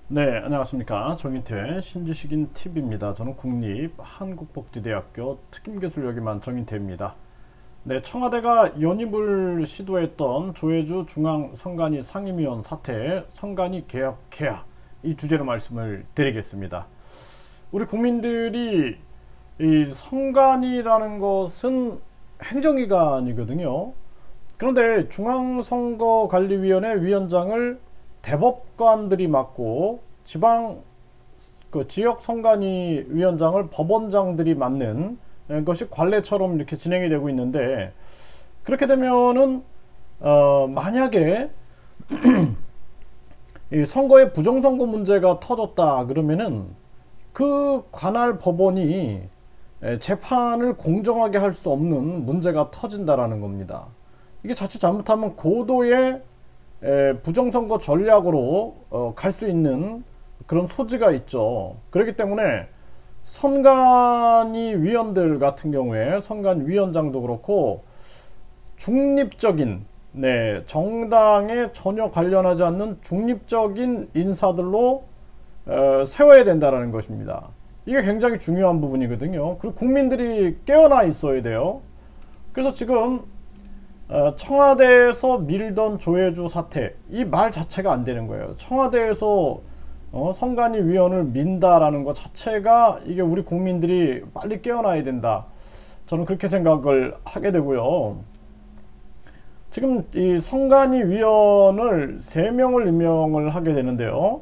네, 안녕하십니까. 정인태 신지식인 TV입니다. 저는 국립한국복지대학교 특임교수를 역임한 정인태입니다. 네, 청와대가 연임을 시도했던 조혜주 중앙선관위 상임위원 사태, 선관위 개혁해야 이 주제로 말씀을 드리겠습니다. 우리 국민들이 이 선관위라는 것은 행정기관이거든요. 그런데 중앙선거관리위원회 위원장을 대법관들이 맡고 지방 지역 선관위 위원장을 법원장들이 맡는 것이 관례처럼 이렇게 진행이 되고 있는데, 그렇게 되면은 만약에 이 선거에 부정선거 문제가 터졌다 그러면은 그 관할 법원이 재판을 공정하게 할 수 없는 문제가 터진다라는 겁니다. 이게 자칫 잘못하면 고도의 부정선거 전략으로 갈 수 있는 그런 소지가 있죠. 그렇기 때문에 선관위 위원들 같은 경우에 선관위원장도 그렇고 중립적인, 정당에 전혀 관련하지 않는 중립적인 인사들로 세워야 된다는 것입니다. 이게 굉장히 중요한 부분이거든요. 그리고 국민들이 깨어나 있어야 돼요. 그래서 지금 청와대에서 밀던 조혜주 사태, 이 말 자체가 안 되는 거예요. 청와대에서 선관위 위원을 민다라는 것 자체가, 이게 우리 국민들이 빨리 깨어나야 된다, 저는 그렇게 생각을 하게 되고요. 지금 이 선관위 위원을 3명을 임명을 하게 되는데요,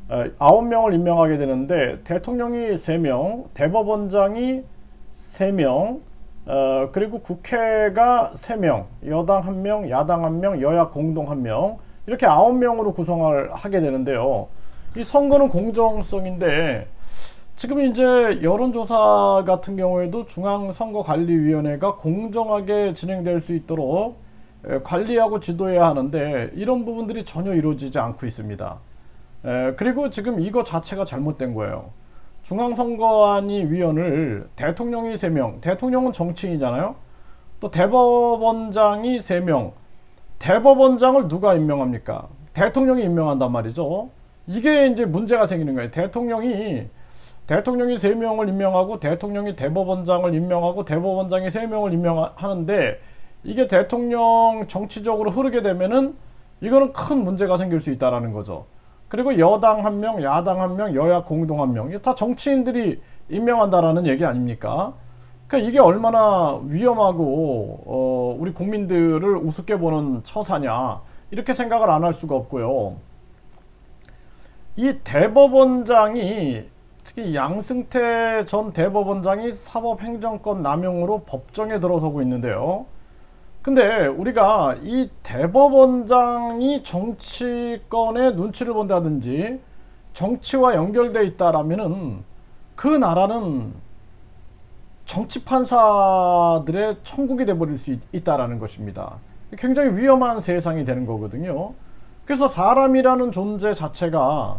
9명을 임명하게 되는데 대통령이 3명, 대법원장이 3명, 그리고 국회가 3명, 여당 1명, 야당 1명, 여야 공동 1명, 이렇게 9명으로 구성을 하게 되는데요. 이 선거는 공정성인데, 지금 이제 여론조사 같은 경우에도 중앙선거관리위원회가 공정하게 진행될 수 있도록 관리하고 지도해야 하는데, 이런 부분들이 전혀 이루어지지 않고 있습니다. 그리고 지금 이거 자체가 잘못된 거예요. 중앙선관위 위원을 대통령이 3명, 대통령은 정치인이잖아요. 또 대법원장이 3명, 대법원장을 누가 임명합니까? 대통령이 임명한단 말이죠. 이게 이제 문제가 생기는 거예요. 대통령이 3명을 임명하고, 대통령이 대법원장을 임명하고, 대법원장이 3명을 임명하는데, 이게 대통령 정치적으로 흐르게 되면은 이거는 큰 문제가 생길 수 있다라는 거죠. 그리고 여당 1명, 야당 1명, 여야 공동 1명, 이게 다 정치인들이 임명한다라는 얘기 아닙니까? 그러니까 이게 얼마나 위험하고 우리 국민들을 우습게 보는 처사냐, 이렇게 생각을 안 할 수가 없고요. 이 대법원장이, 특히 양승태 전 대법원장이 사법행정권 남용으로 법정에 들어서고 있는데요. 근데 우리가 이 대법원장이 정치권의 눈치를 본다든지 정치와 연결되어 있다라면은 그 나라는 정치 판사들의 천국이 돼버릴 수 있다라는 것입니다. 굉장히 위험한 세상이 되는 거거든요. 그래서 사람이라는 존재 자체가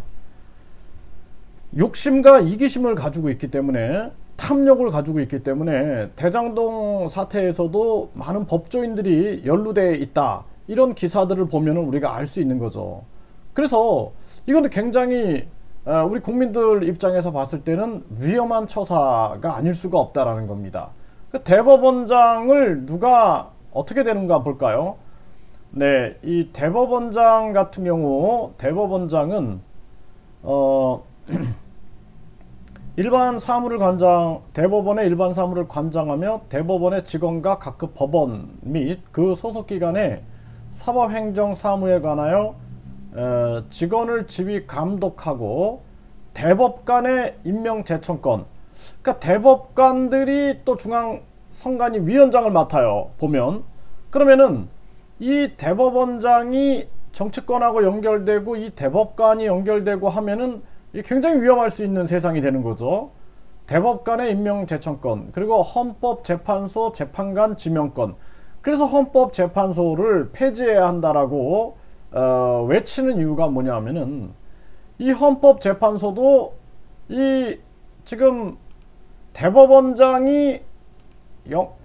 욕심과 이기심을 가지고 있기 때문에, 탐욕을 가지고 있기 때문에 대장동 사태에서도 많은 법조인들이 연루되어 있다, 이런 기사들을 보면 우리가 알 수 있는 거죠. 그래서 이건 굉장히 우리 국민들 입장에서 봤을 때는 위험한 처사가 아닐 수가 없다라는 겁니다. 그 대법원장을 누가 어떻게 되는가 볼까요? 네, 이 대법원장 같은 경우, 대법원장은 대법원의 일반 사무를 관장하며 대법원의 직원과 각급 법원 및 그 소속기관의 사법행정 사무에 관하여 직원을 지휘 감독하고, 대법관의 임명 제청권, 그러니까 대법관들이 또 중앙선관위 위원장을 맡아요, 보면. 그러면은 이 대법원장이 정치권하고 연결되고 이 대법관이 연결되고 하면은 굉장히 위험할 수 있는 세상이 되는 거죠. 대법관의 임명 제청권, 그리고 헌법재판소 재판관 지명권. 그래서 헌법재판소를 폐지해야 한다라고 외치는 이유가 뭐냐면은, 이 헌법재판소도 이 지금 대법원장이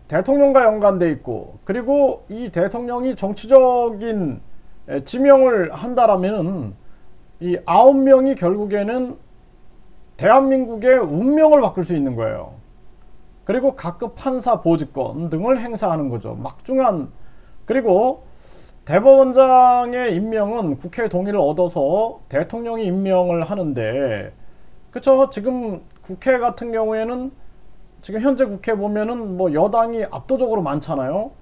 대통령과 연관돼 있고, 그리고 이 대통령이 정치적인 지명을 한다라면은 이 9명이 결국에는 대한민국의 운명을 바꿀 수 있는 거예요. 그리고 각급 판사 보직권 등을 행사하는 거죠. 막중한. 그리고 대법원장의 임명은 국회 동의를 얻어서 대통령이 임명을 하는데, 그쵸? 지금 국회 같은 경우에는 지금 현재 국회 보면은 뭐 여당이 압도적으로 많잖아요.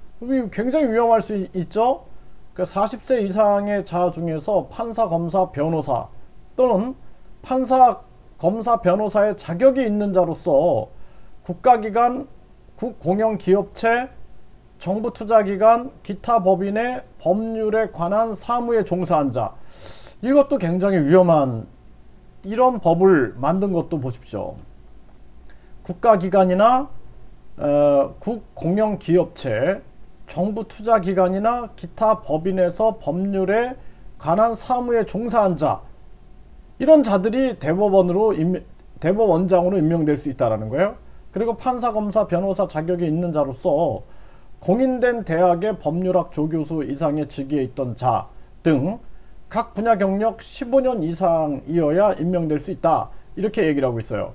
굉장히 위험할 수 있죠. 그 40세 이상의 자 중에서 판사, 검사, 변호사 또는 판사, 검사, 변호사의 자격이 있는 자로서 국가기관, 국공영기업체, 정부투자기관, 기타 법인의 법률에 관한 사무에 종사한 자, 이것도 굉장히 위험한 이런 법을 만든 것도 보십시오. 국가기관이나 국공영기업체, 정부투자기관이나 기타 법인에서 법률에 관한 사무에 종사한 자, 이런 자들이 대법원장으로 임명될 수 있다는 거예요. 그리고 판사, 검사, 변호사 자격이 있는 자로서 공인된 대학의 법률학 조교수 이상의 직위에 있던 자 등 각 분야 경력 15년 이상이어야 임명될 수 있다, 이렇게 얘기를 하고 있어요.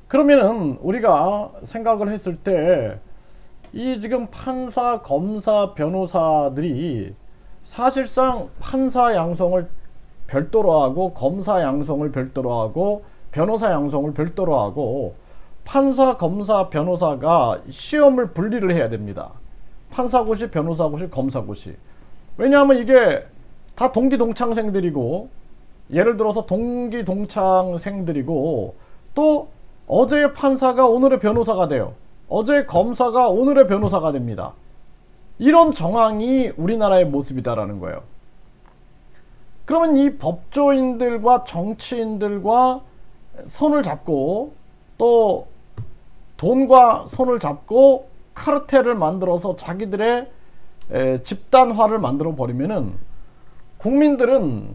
그러면은 우리가 생각을 했을 때 이 지금 판사, 검사, 변호사들이 사실상 판사 양성을 별도로 하고, 검사 양성을 별도로 하고, 변호사 양성을 별도로 하고, 판사, 검사, 변호사가 시험을 분리를 해야 됩니다. 판사고시, 변호사고시, 검사고시. 왜냐하면 이게 다 동기동창생들이고, 예를 들어서 동기동창생들이고, 또 어제의 판사가 오늘의 변호사가 돼요. 어제의 검사가 오늘의 변호사가 됩니다. 이런 정황이 우리나라의 모습이다라는 거예요. 그러면 이 법조인들과 정치인들과 손을 잡고, 또 돈과 손을 잡고 카르텔을 만들어서 자기들의 집단화를 만들어 버리면은 국민들은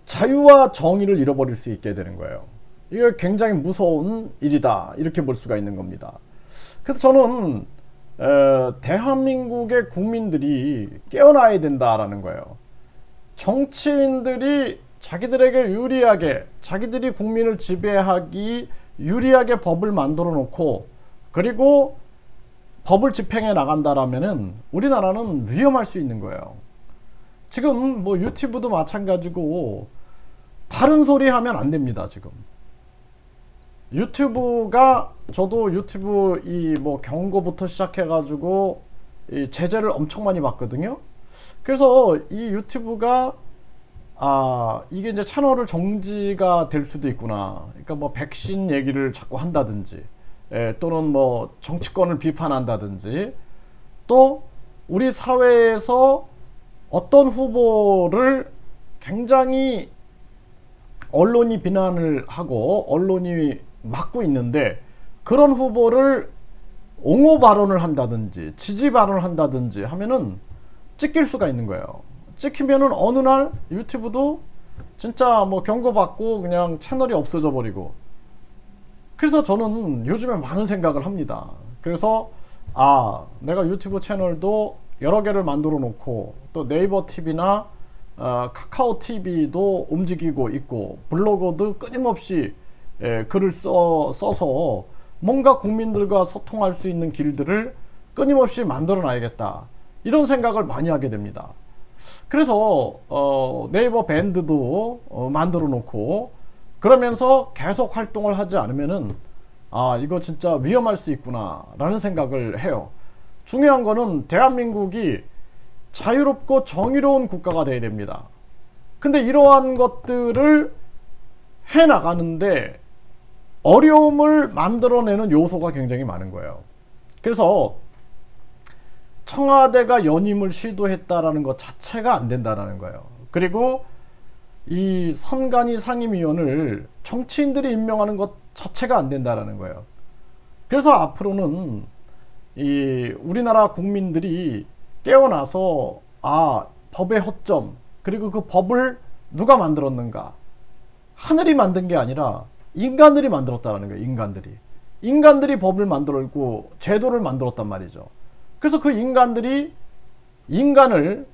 자유와 정의를 잃어버릴 수 있게 되는 거예요. 이게 굉장히 무서운 일이다, 이렇게 볼 수가 있는 겁니다. 그래서 저는 대한민국의 국민들이 깨어나야 된다라는 거예요. 정치인들이 자기들에게 유리하게, 자기들이 국민을 지배하기 유리하게 법을 만들어 놓고, 그리고 법을 집행해 나간다라면은 우리나라는 위험할 수 있는 거예요. 지금 뭐 유튜브도 마찬가지고 바른 소리 하면 안 됩니다. 지금 유튜브가, 저도 유튜브 이 뭐 경고부터 시작해 가지고 이 제재를 엄청 많이 받거든요. 그래서 이 유튜브가 이게 이제 채널을 정지가 될 수도 있구나. 그러니까 뭐 백신 얘기를 자꾸 한다든지, 또는 뭐 정치권을 비판한다든지, 또 우리 사회에서 어떤 후보를 굉장히 언론이 비난을 하고 언론이 막고 있는데, 그런 후보를 옹호 발언을 한다든지 지지 발언을 한다든지 하면은 찍힐 수가 있는 거예요. 찍히면은 어느 날 유튜브도 진짜 뭐 경고받고 그냥 채널이 없어져 버리고. 그래서 저는 요즘에 많은 생각을 합니다. 그래서 내가 유튜브 채널도 여러 개를 만들어 놓고, 또 네이버 TV나 카카오 TV도 움직이고 있고, 블로그도 끊임없이 글을 써서 뭔가 국민들과 소통할 수 있는 길들을 끊임없이 만들어 놔야겠다, 이런 생각을 많이 하게 됩니다. 그래서 네이버 밴드도 만들어 놓고, 그러면서 계속 활동을 하지 않으면은 이거 진짜 위험할 수 있구나 라는 생각을 해요. 중요한 거는 대한민국이 자유롭고 정의로운 국가가 돼야 됩니다. 근데 이러한 것들을 해 나가는데 어려움을 만들어내는 요소가 굉장히 많은 거예요. 그래서 청와대가 연임을 시도했다라는 것 자체가 안 된다라는 거예요. 그리고 이 선관위 상임위원을 정치인들이 임명하는 것 자체가 안 된다라는 거예요. 그래서 앞으로는 이 우리나라 국민들이 깨어나서 법의 허점, 그리고 그 법을 누가 만들었는가, 하늘이 만든 게 아니라 인간들이 만들었다는 거예요. 인간들이 법을 만들고 제도를 만들었단 말이죠. 그래서 그 인간들이 인간을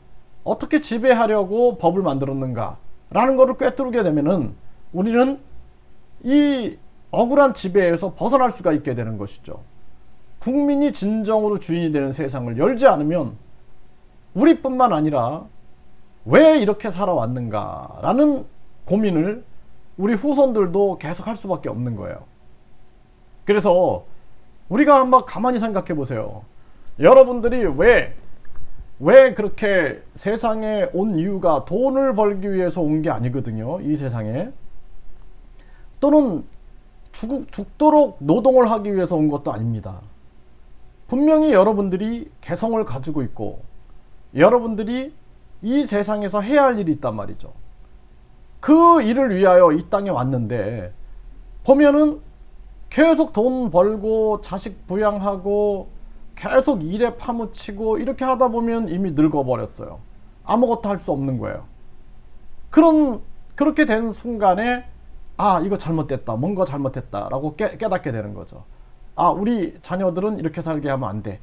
어떻게 지배하려고 법을 만들었는가 라는 것을 꿰뚫게 되면은 우리는 이 억울한 지배에서 벗어날 수가 있게 되는 것이죠. 국민이 진정으로 주인이 되는 세상을 열지 않으면 우리뿐만 아니라 왜 이렇게 살아왔는가 라는 고민을 우리 후손들도 계속 할 수밖에 없는 거예요. 그래서 우리가 한번 가만히 생각해 보세요. 여러분들이 왜 그렇게 세상에 온 이유가 돈을 벌기 위해서 온 게 아니거든요. 이 세상에. 또는 죽도록 노동을 하기 위해서 온 것도 아닙니다. 분명히 여러분들이 개성을 가지고 있고 여러분들이 이 세상에서 해야 할 일이 있단 말이죠. 그 일을 위하여 이 땅에 왔는데 보면은 계속 돈 벌고 자식 부양하고 계속 일에 파묻히고 이렇게 하다 보면 이미 늙어버렸어요. 아무것도 할 수 없는 거예요. 그렇게 된 순간에 아, 이거 잘못됐다, 뭔가 잘못됐다 라고 깨닫게 되는 거죠. 아, 우리 자녀들은 이렇게 살게 하면 안 돼.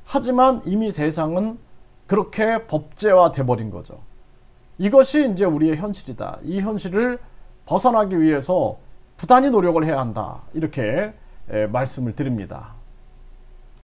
하지만 이미 세상은 그렇게 법제화 돼버린 거죠. 이것이 이제 우리의 현실이다. 이 현실을 벗어나기 위해서 부단히 노력을 해야 한다. 이렇게 말씀을 드립니다.